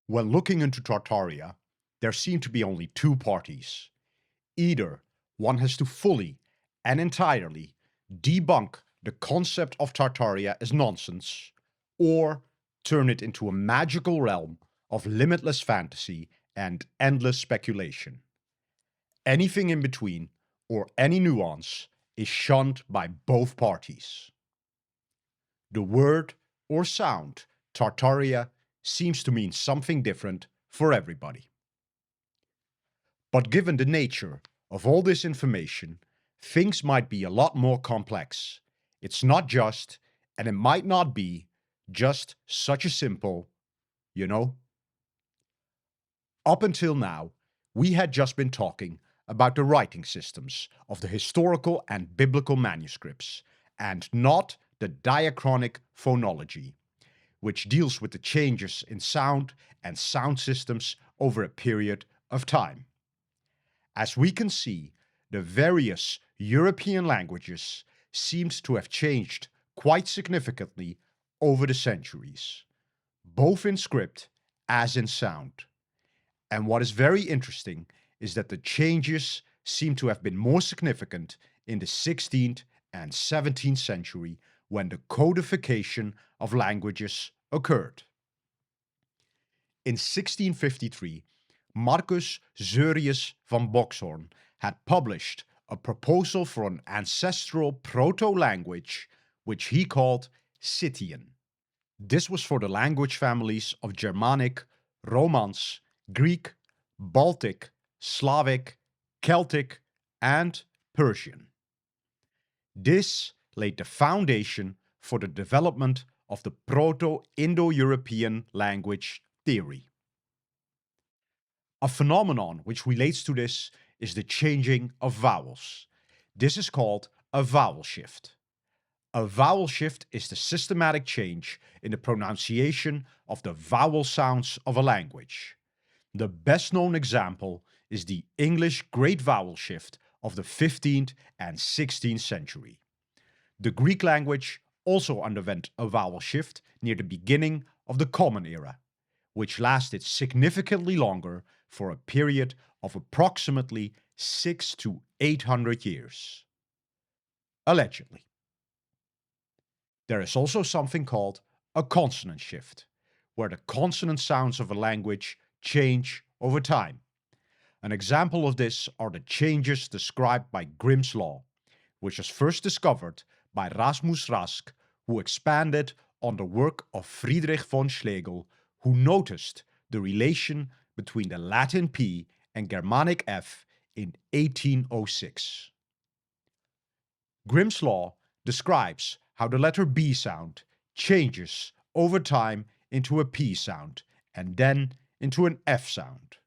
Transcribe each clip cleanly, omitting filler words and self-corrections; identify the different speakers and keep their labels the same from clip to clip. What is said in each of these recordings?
Speaker 1: When looking into Tartaria, there seem to be only two parties. Either one has to fully and entirely debunk the concept of Tartaria as nonsense, or turn it into a magical realm of limitless fantasy and endless speculation. Anything in between, or any nuance, is shunned by both parties. The word or sound Tartaria seems to mean something different for everybody. But given the nature of all this information, things might be a lot more complex. It's not just, and it might not be, just such a simple, you know? Up until now, we had just been talking about the writing systems of the historical and biblical manuscripts, and not the diachronic phonology, which deals with the changes in sound and sound systems over a period of time. As we can see, the various European languages seemed to have changed quite significantly over the centuries, both in script as in sound. And what is very interesting is that the changes seem to have been more significant in the 16th and 17th century when the codification of languages occurred. In 1653, Marcus Zurius van Boxhorn had published a proposal for an ancestral proto-language which he called Scythian. This was for the language families of Germanic, Romance, Greek, Baltic, Slavic, Celtic, and Persian. This laid the foundation for the development of the Proto-Indo-European language theory. A phenomenon which relates to this is the changing of vowels. This is called a vowel shift. A vowel shift is the systematic change in the pronunciation of the vowel sounds of a language. The best known example is the English Great Vowel Shift of the 15th and 16th century. The Greek language also underwent a vowel shift near the beginning of the Common Era, which lasted significantly longer for a period of approximately 600 to 800 years. Allegedly. There is also something called a consonant shift, where the consonant sounds of a language change over time. An example of this are the changes described by Grimm's law, which was first discovered by Rasmus Rask, who expanded on the work of Friedrich von Schlegel, who noticed the relation between the Latin P and Germanic F in 1806. Grimm's law describes how the letter B sound changes over time into a P sound and then into an F sound,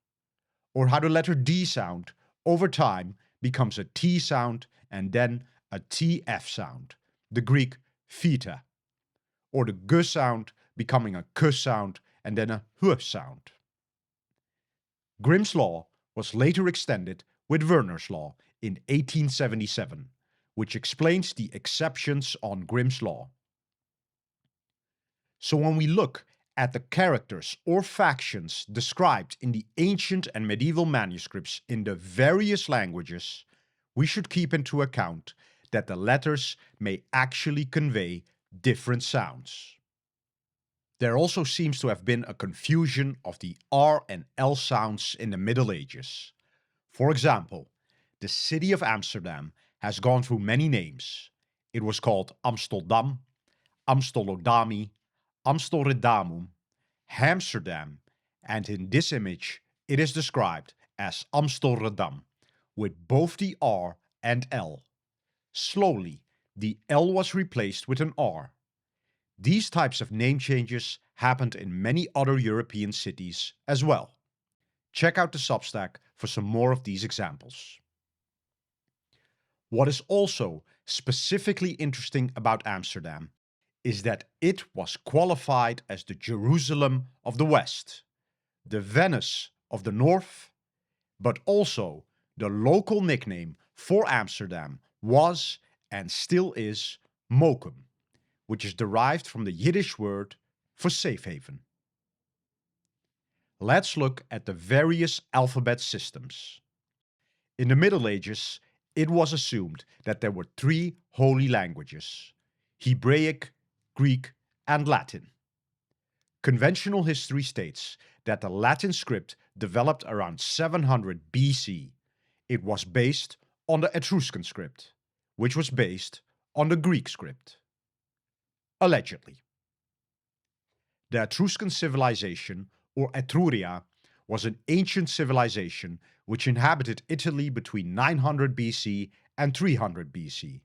Speaker 1: or how the letter D sound over time becomes a T sound and then a TF sound, the Greek theta, or the G sound becoming a K sound and then a H sound. Grimm's law was later extended with Verner's law in 1877, which explains the exceptions on Grimm's law. So when we look at the characters or factions described in the ancient and medieval manuscripts in the various languages, we should keep into account that the letters may actually convey different sounds. There also seems to have been a confusion of the R and L sounds in the Middle Ages. For example, the city of Amsterdam has gone through many names. It was called Amsterdam, Amstelodami, Amstelredamum, Amsterdam, and in this image it is described as Amstelredam, with both the R and L. Slowly, the L was replaced with an R. These types of name changes happened in many other European cities as well. Check out the Substack for some more of these examples. What is also specifically interesting about Amsterdam is that it was qualified as the Jerusalem of the West, the Venice of the North, but also the local nickname for Amsterdam was and still is Mokum, which is derived from the Yiddish word for safe haven. let's look at the various alphabet systems. In the Middle Ages, it was assumed that there were three holy languages: Hebraic, Greek, and Latin. Conventional history states that the Latin script developed around 700 BC. It was based on the Etruscan script, which was based on the Greek script. Allegedly. The Etruscan civilization, or Etruria, was an ancient civilization which inhabited Italy between 900 BC and 300 BC.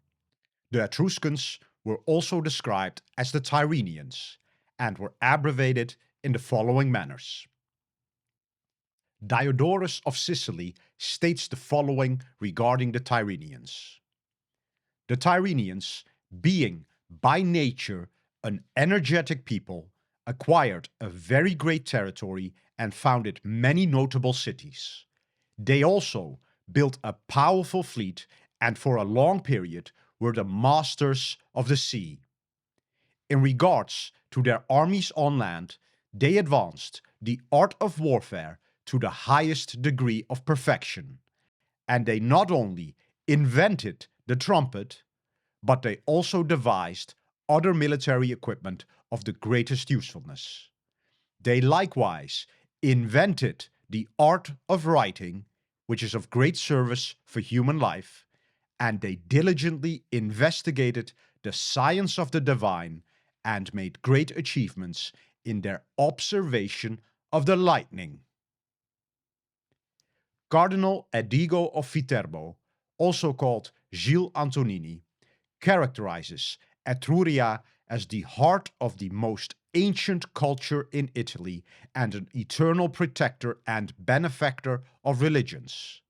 Speaker 1: The Etruscans were also described as the Tyrrenians and were abbreviated in the following manners. Diodorus of Sicily states the following regarding the Tyrrenians. The Tyrrenians, being by nature an energetic people, acquired a very great territory and founded many notable cities. They also built a powerful fleet and for a long period were the masters of the sea. In regards to their armies on land, they advanced the art of warfare to the highest degree of perfection, and they not only invented the trumpet, but they also devised other military equipment of the greatest usefulness. They likewise invented the art of writing, which is of great service for human life, and they diligently investigated the science of the divine and made great achievements in their observation of the lightning. Cardinal Edigo of Viterbo, also called Gilles Antonini, characterizes Etruria as the heart of the most ancient culture in Italy and an eternal protector and benefactor of religions,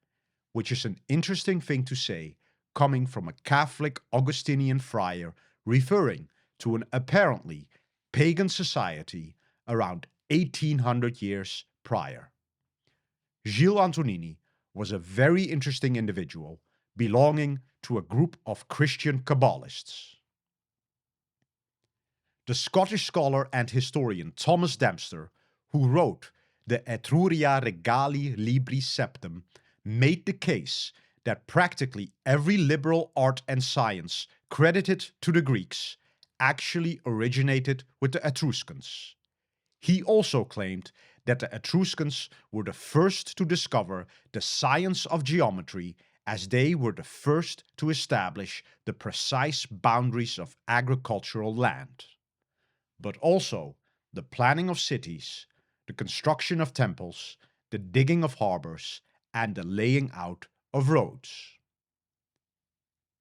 Speaker 1: which is an interesting thing to say coming from a Catholic Augustinian friar referring to an apparently pagan society around 1800 years prior. Gilles Antonini was a very interesting individual belonging to a group of Christian Kabbalists. The Scottish scholar and historian Thomas Dempster, who wrote the Etruria Regali Libri Septem, made the case that practically every liberal art and science credited to the Greeks actually originated with the Etruscans. He also claimed that the Etruscans were the first to discover the science of geometry, as they were the first to establish the precise boundaries of agricultural land, but also the planning of cities, the construction of temples, the digging of harbors, and the laying out of roads.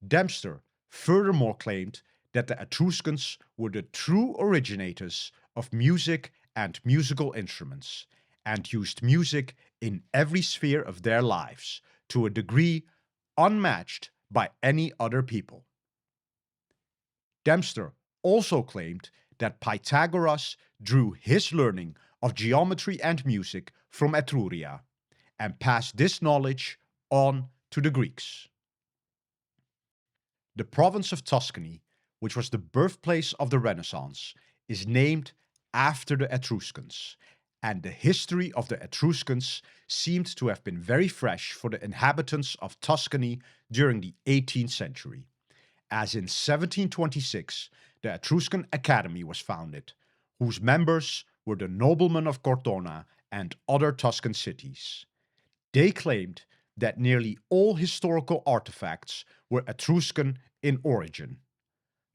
Speaker 1: Dempster furthermore claimed that the Etruscans were the true originators of music and musical instruments, and used music in every sphere of their lives to a degree unmatched by any other people. Dempster also claimed that Pythagoras drew his learning of geometry and music from Etruria, and passed this knowledge on to the Greeks. The province of Tuscany, which was the birthplace of the Renaissance, is named after the Etruscans, and the history of the Etruscans seemed to have been very fresh for the inhabitants of Tuscany during the 18th century, as in 1726 the Etruscan Academy was founded, whose members were the noblemen of Cortona and other Tuscan cities. They claimed that nearly all historical artifacts were Etruscan in origin,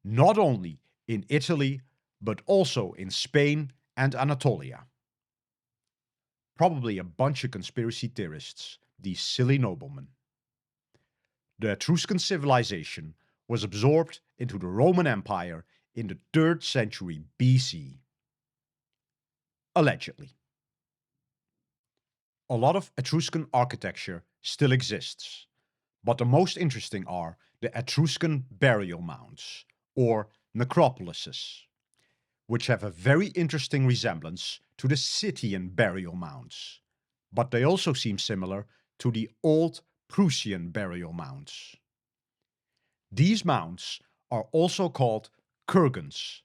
Speaker 1: not only in Italy, but also in Spain and Anatolia. Probably a bunch of conspiracy theorists, these silly noblemen. The Etruscan civilization was absorbed into the Roman Empire in the 3rd century BC. Allegedly. A lot of Etruscan architecture still exists, but the most interesting are the Etruscan burial mounds, or necropolises, which have a very interesting resemblance to the Scythian burial mounds, but they also seem similar to the old Prussian burial mounds. These mounds are also called kurgans,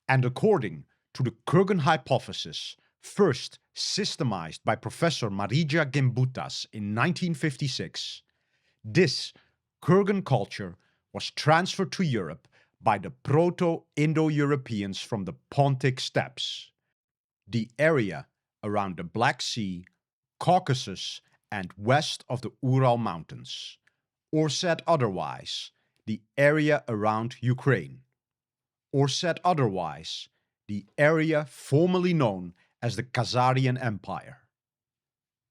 Speaker 1: and according to the Kurgan hypothesis, first systemized by Professor Marija Gimbutas in 1956, this Kurgan culture was transferred to Europe by the Proto-Indo-Europeans from the Pontic Steppes, the area around the Black Sea, Caucasus, and west of the Ural Mountains, or said otherwise, the area around Ukraine, or said otherwise, the area formerly known as the Khazarian Empire,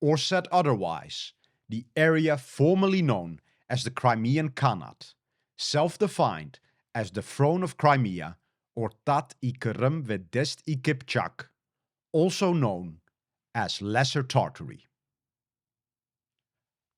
Speaker 1: or said otherwise, the area formerly known as the Crimean Khanate, self-defined as the Throne of Crimea or Tat I Krim Vedest I Kipchak, also known as Lesser Tartary.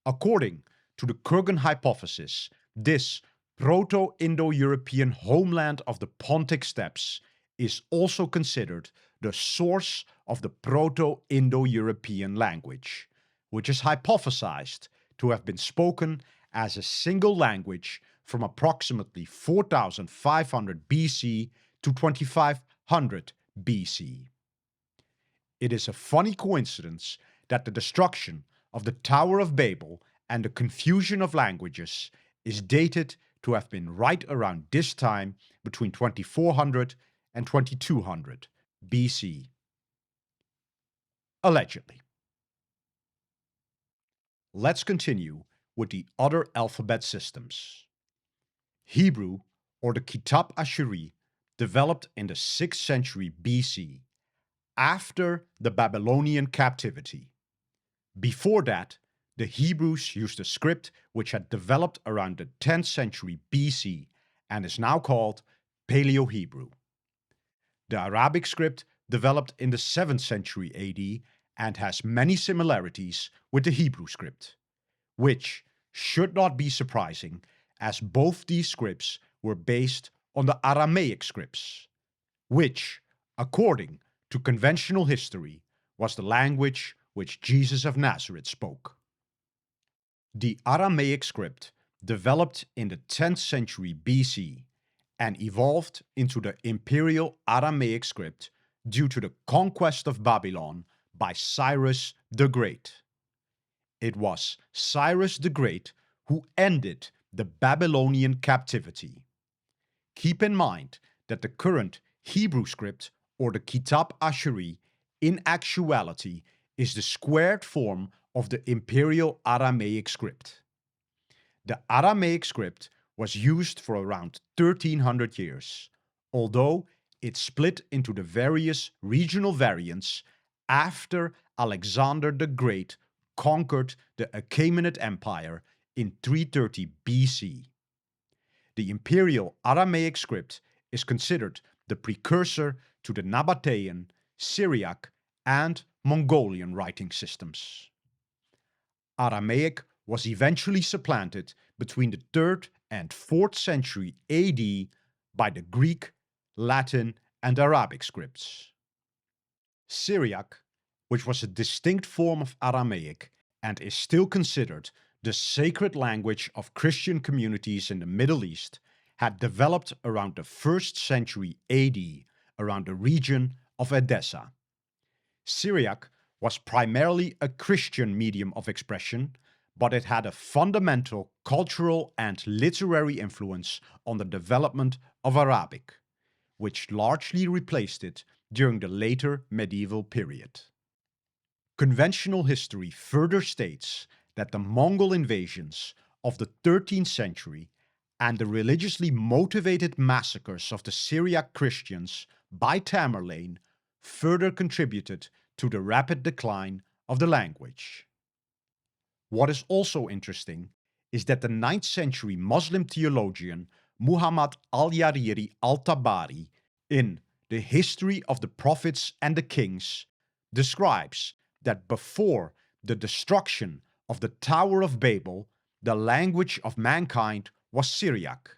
Speaker 1: According to the Kurgan hypothesis, this Proto-Indo-European homeland of the Pontic Steppes is also considered the source of the Proto-Indo-European language, which is hypothesized to have been spoken as a single language from approximately 4500 BC to 2500 BC. It is a funny coincidence that the destruction of the Tower of Babel and the confusion of languages is dated to have been right around this time between 2400 and 2200 BC. Allegedly. Let's continue with the other alphabet systems. Hebrew, or the Kitab Asheri, developed in the 6th century BC, after the Babylonian captivity. Before that, the Hebrews used a script which had developed around the 10th century BC and is now called Paleo-Hebrew. The Arabic script developed in the 7th century AD and has many similarities with the Hebrew script, which should not be surprising as both these scripts were based on the Aramaic scripts, which, according to conventional history, was the language which Jesus of Nazareth spoke. The Aramaic script developed in the 10th century BC and evolved into the Imperial Aramaic script due to the conquest of Babylon by Cyrus the Great. It was Cyrus the Great who ended the Babylonian captivity. Keep in mind that the current Hebrew script, or the Kitab Asheri, in actuality is the squared form of the Imperial Aramaic script. The Aramaic script was used for around 1300 years, although it split into the various regional variants after Alexander the Great conquered the Achaemenid Empire in 330 BC. The Imperial Aramaic script is considered the precursor to the Nabatean, Syriac, and Mongolian writing systems. Aramaic was eventually supplanted between the 3rd and 4th century AD by the Greek, Latin, and Arabic scripts. Syriac, which was a distinct form of Aramaic and is still considered the sacred language of Christian communities in the Middle East, had developed around the 1st century AD around the region of Edessa. Syriac was primarily a Christian medium of expression, but it had a fundamental cultural and literary influence on the development of Arabic, which largely replaced it during the later medieval period. Conventional history further states that the Mongol invasions of the 13th century and the religiously motivated massacres of the Syriac Christians by Tamerlane further contributed to the rapid decline of the language. What is also interesting is that the 9th century Muslim theologian Muhammad al-Yariri al-Tabari, in The History of the Prophets and the Kings, describes that before the destruction of the Tower of Babel, the language of mankind was Syriac,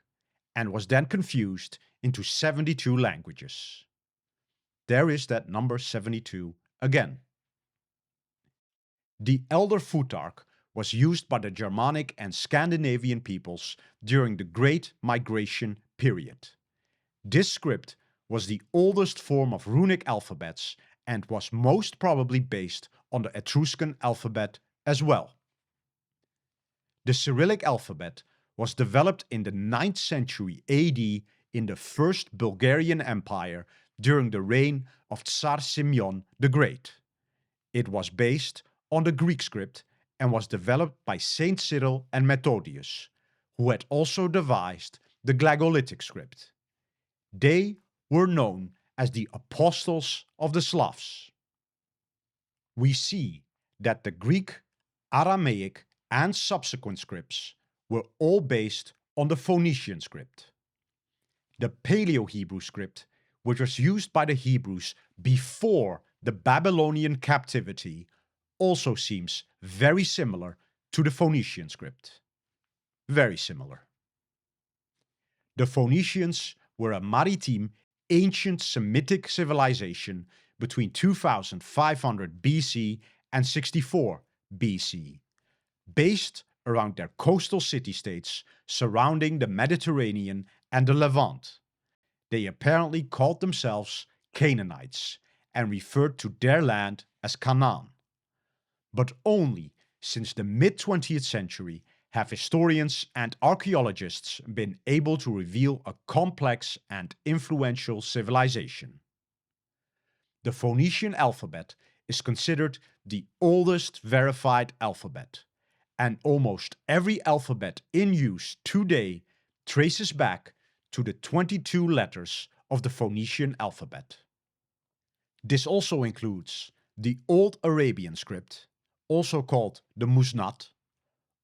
Speaker 1: and was then confused into 72 languages. There is that number 72 again. The Elder Futhark was used by the Germanic and Scandinavian peoples during the Great Migration period. This script was the oldest form of runic alphabets and was most probably based on the Etruscan alphabet as well. The Cyrillic alphabet was developed in the 9th century AD in the First Bulgarian Empire during the reign of Tsar Simeon the Great. It was based on the Greek script and was developed by Saint Cyril and Methodius, who had also devised the Glagolitic script. They were known as the Apostles of the Slavs. We see that the Greek, Aramaic, and subsequent scripts were all based on the Phoenician script. The Paleo-Hebrew script, which was used by the Hebrews before the Babylonian captivity, also seems very similar to the Phoenician script. Very similar. The Phoenicians were a maritime, ancient Semitic civilization between 2500 BC and 64 BC, based around their coastal city-states surrounding the Mediterranean and the Levant. They apparently called themselves Canaanites and referred to their land as Canaan. But only since the mid-20th century have historians and archaeologists been able to reveal a complex and influential civilization. The Phoenician alphabet is considered the oldest verified alphabet, and almost every alphabet in use today traces back to the 22 letters of the Phoenician alphabet. This also includes the Old Arabian script, also called the Musnad,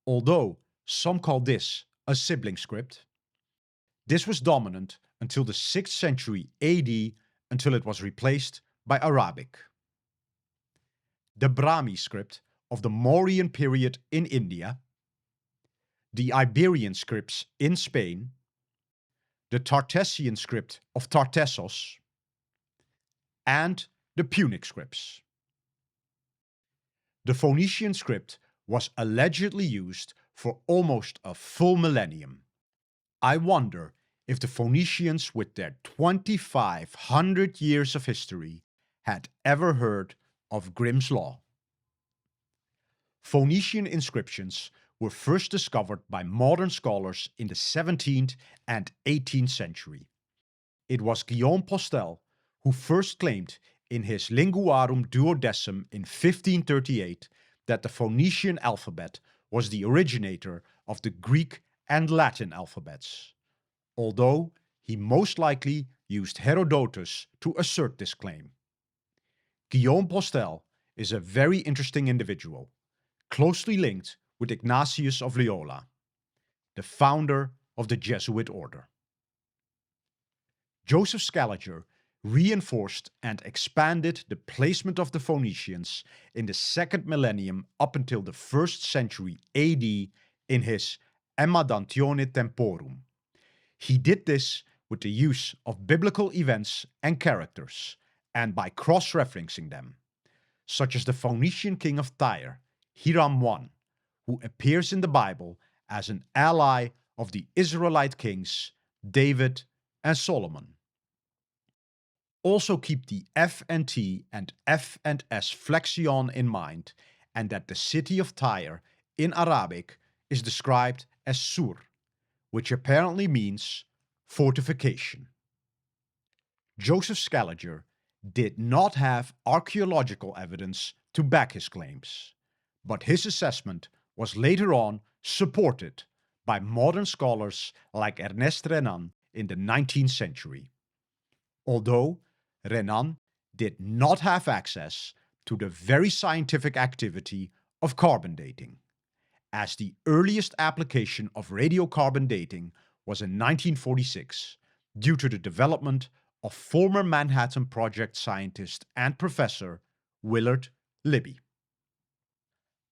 Speaker 1: although some call this a sibling script. This was dominant until the 6th century AD, until it was replaced by Arabic. The Brahmi script of the Mauryan period in India, the Iberian scripts in Spain, the Tartessian script of Tartessos, and the Punic scripts. The Phoenician script was allegedly used for almost a full millennium. I wonder if the Phoenicians, with their 2,500 years of history, had ever heard of Grimm's Law. Phoenician inscriptions were first discovered by modern scholars in the 17th and 18th century. It was Guillaume Postel who first claimed in his Linguarum Duodecim in 1538 that the Phoenician alphabet was the originator of the Greek and Latin alphabets, although he most likely used Herodotus to assert this claim. Guillaume Postel is a very interesting individual, closely linked with Ignatius of Loyola, the founder of the Jesuit order. Joseph Scaliger reinforced and expanded the placement of the Phoenicians in the 2nd millennium up until the 1st century AD in his Emendatione Temporum. He did this with the use of biblical events and characters, and by cross-referencing them, such as the Phoenician king of Tyre, Hiram I, who appears in the Bible as an ally of the Israelite kings David and Solomon. Also keep the F and T and F and S flexion in mind, and that the city of Tyre in Arabic is described as Sur, which apparently means fortification. Joseph Scaliger did not have archaeological evidence to back his claims, but his assessment was later on supported by modern scholars like Ernest Renan in the 19th century. Although Renan did not have access to the very scientific activity of carbon dating, as the earliest application of radiocarbon dating was in 1946 due to the development of former Manhattan Project scientist and professor Willard Libby.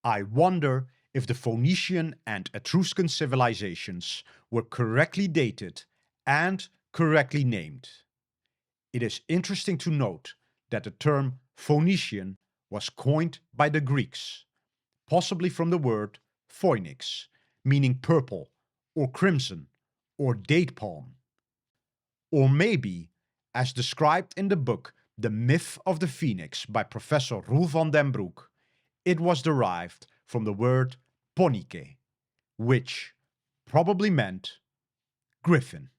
Speaker 1: I wonder if the Phoenician and Etruscan civilizations were correctly dated and correctly named. It is interesting to note that the term Phoenician was coined by the Greeks, possibly from the word phoenix, meaning purple or crimson or date palm. Or maybe, as described in the book The Myth of the Phoenix by Professor Roel van den Broek, it was derived from the word ponike, which probably meant griffin.